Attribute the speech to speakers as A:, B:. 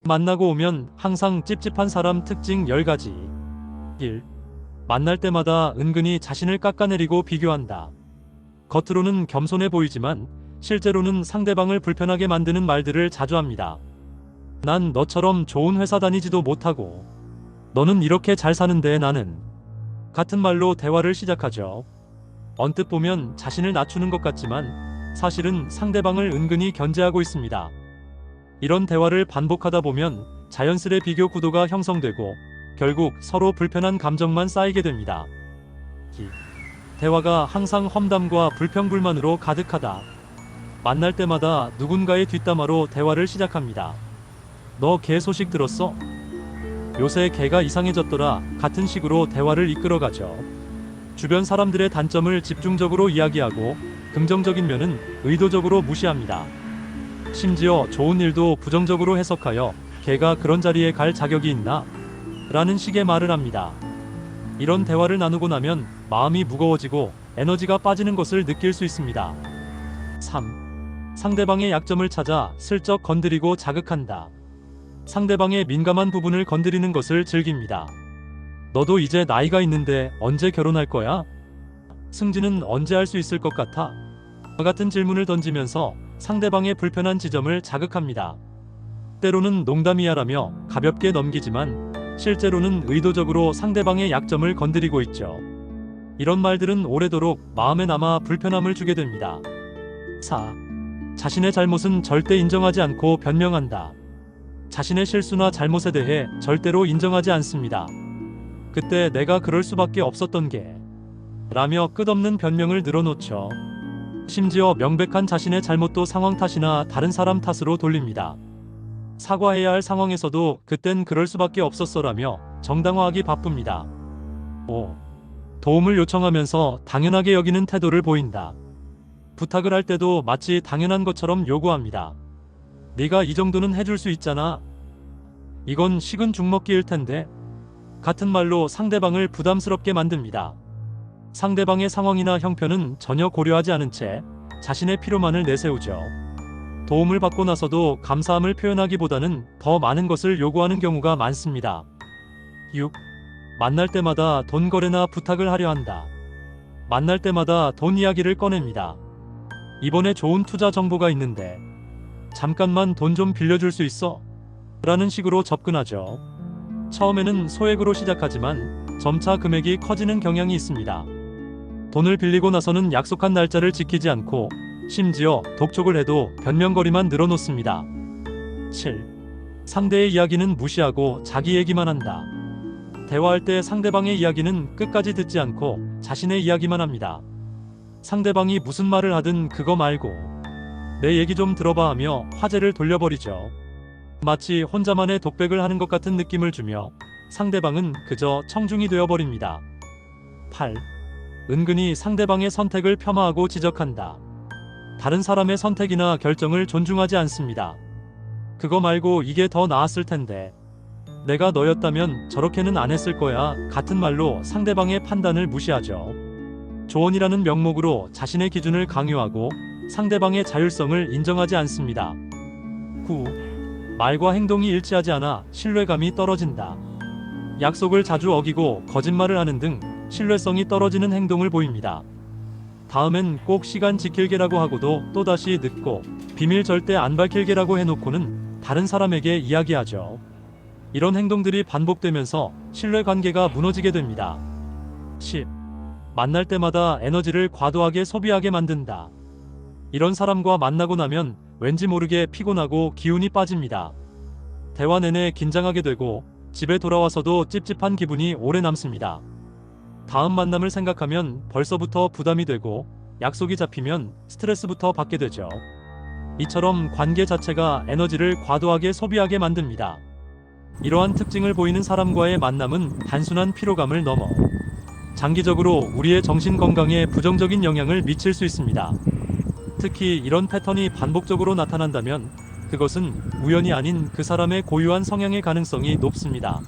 A: 만나고 오면 항상 찝찝한 사람 특징 10가지. 1. 만날 때마다 은근히 자신을 깎아내리고 비교한다. 겉으로는 겸손해 보이지만 실제로는 상대방을 불편하게 만드는 말들을 자주 합니다. 난 너처럼 좋은 회사 다니지도 못하고 너는 이렇게 잘 사는데 나는, 같은 말로 대화를 시작하죠. 언뜻 보면 자신을 낮추는 것 같지만 사실은 상대방을 은근히 견제하고 있습니다. 이런 대화를 반복하다 보면 자연스레 비교 구도가 형성되고 결국 서로 불편한 감정만 쌓이게 됩니다. 대화가 항상 험담과 불평불만으로 가득하다. 만날 때마다 누군가의 뒷담화로 대화를 시작합니다. 너 걔 소식 들었어? 요새 걔가 이상해졌더라. 같은 식으로 대화를 이끌어가죠. 주변 사람들의 단점을 집중적으로 이야기하고 긍정적인 면은 의도적으로 무시합니다. 심지어 좋은 일도 부정적으로 해석하여 걔가 그런 자리에 갈 자격이 있나? 라는 식의 말을 합니다. 이런 대화를 나누고 나면 마음이 무거워지고 에너지가 빠지는 것을 느낄 수 있습니다. 3. 상대방의 약점을 찾아 슬쩍 건드리고 자극한다. 상대방의 민감한 부분을 건드리는 것을 즐깁니다. 너도 이제 나이가 있는데 언제 결혼할 거야? 승진은 언제 할 수 있을 것 같아? 같은 질문을 던지면서 상대방의 불편한 지점을 자극합니다. 때로는 농담이야라며 가볍게 넘기지만 실제로는 의도적으로 상대방의 약점을 건드리고 있죠. 이런 말들은 오래도록 마음에 남아 불편함을 주게 됩니다. 4. 자신의 잘못은 절대 인정하지 않고 변명한다. 자신의 실수나 잘못에 대해 절대로 인정하지 않습니다. 그때 내가 그럴 수밖에 없었던 게 라며 끝없는 변명을 늘어놓죠. 심지어 명백한 자신의 잘못도 상황 탓이나 다른 사람 탓으로 돌립니다. 사과해야 할 상황에서도 그땐 그럴 수밖에 없었어라며 정당화하기 바쁩니다. 5. 도움을 요청하면서 당연하게 여기는 태도를 보인다. 부탁을 할 때도 마치 당연한 것처럼 요구합니다. 네가 이 정도는 해줄 수 있잖아. 이건 식은 죽 먹기일 텐데. 같은 말로 상대방을 부담스럽게 만듭니다. 상대방의 상황이나 형편은 전혀 고려하지 않은 채 자신의 필요만을 내세우죠. 도움을 받고 나서도 감사함을 표현하기보다는 더 많은 것을 요구하는 경우가 많습니다. 6. 만날 때마다 돈 거래나 부탁을 하려 한다. 만날 때마다 돈 이야기를 꺼냅니다. 이번에 좋은 투자 정보가 있는데 잠깐만 돈 좀 빌려줄 수 있어? 라는 식으로 접근하죠. 처음에는 소액으로 시작하지만 점차 금액이 커지는 경향이 있습니다. 돈을 빌리고 나서는 약속한 날짜를 지키지 않고 심지어 독촉을 해도 변명거리만 늘어놓습니다. 7. 상대의 이야기는 무시하고 자기 얘기만 한다. 대화할 때 상대방의 이야기는 끝까지 듣지 않고 자신의 이야기만 합니다. 상대방이 무슨 말을 하든 그거 말고 내 얘기 좀 들어봐 하며 화제를 돌려버리죠. 마치 혼자만의 독백을 하는 것 같은 느낌을 주며 상대방은 그저 청중이 되어버립니다. 8. 은근히 상대방의 선택을 폄하하고 지적한다. 다른 사람의 선택이나 결정을 존중하지 않습니다. 그거 말고 이게 더 나았을 텐데. 내가 너였다면 저렇게는 안 했을 거야. 같은 말로 상대방의 판단을 무시하죠. 조언이라는 명목으로 자신의 기준을 강요하고 상대방의 자율성을 인정하지 않습니다. 9. 말과 행동이 일치하지 않아 신뢰감이 떨어진다. 약속을 자주 어기고 거짓말을 하는 등 신뢰성이 떨어지는 행동을 보입니다. 다음엔 꼭 시간 지킬게라고 하고도 또다시 늦고 비밀 절대 안 밝힐게라고 해놓고는 다른 사람에게 이야기하죠. 이런 행동들이 반복되면서 신뢰관계가 무너지게 됩니다. 10. 만날 때마다 에너지를 과도하게 소비하게 만든다. 이런 사람과 만나고 나면 왠지 모르게 피곤하고 기운이 빠집니다. 대화 내내 긴장하게 되고 집에 돌아와서도 찝찝한 기분이 오래 남습니다. 다음 만남을 생각하면 벌써부터 부담이 되고 약속이 잡히면 스트레스부터 받게 되죠. 이처럼 관계 자체가 에너지를 과도하게 소비하게 만듭니다. 이러한 특징을 보이는 사람과의 만남은 단순한 피로감을 넘어 장기적으로 우리의 정신 건강에 부정적인 영향을 미칠 수 있습니다. 특히 이런 패턴이 반복적으로 나타난다면 그것은 우연이 아닌 그 사람의 고유한 성향의 가능성이 높습니다.